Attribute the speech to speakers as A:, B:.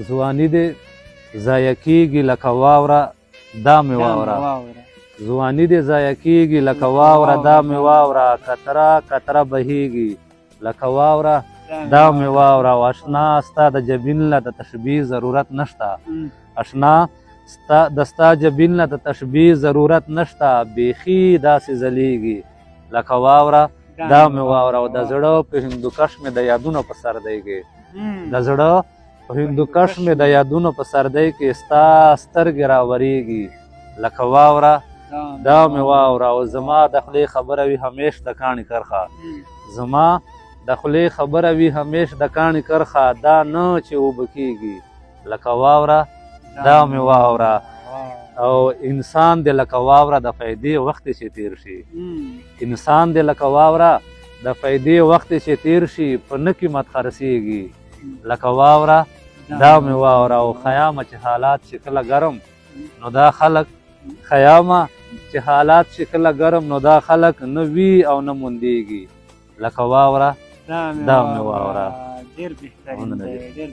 A: ځواني دې ضایع کېږي لکه واوره دا مې واوره ځواني دې ضایع کېږي لکه واوره دا مې واوره قطره قطره بهیږي لکه واوره دا مې واوره او اشنا ستا د جبین له د تشبیه ضرورت نشته اشنا د ستا جبین له د تشبیه ضرورت نشته بیخي داسې ځلیږي لکه واوره دا مې واوره او د زړه په هندوکش مې د یادونو په سردی کې د زړه په هندوکش مې د یادونو په سردی کې ستا سترګې راورېږي لکه واوره دا مې واوره او زما د خولې خبره وي همیش د کاڼي کرښه زما د خولې خبره وي همیش د کاڼي کرښه دا نه چې اوبه کېږي لکه واوره دا مې واوره او انسان دې لکه واوره د فایدې وخت چې تیر شي انسان دې لکه واوره د فایدې وخت چې تیر شي په نه قیمت خرڅېږي لکه واوره دا مې واوره او خیامه چې حالات چې کله ګرم نو دا خلک خیامه چې حالات چې کله ګرم نو دا خلک نه وي او نه موندېږي لکه واوره دا مې واوره. ډېر بهترین دی.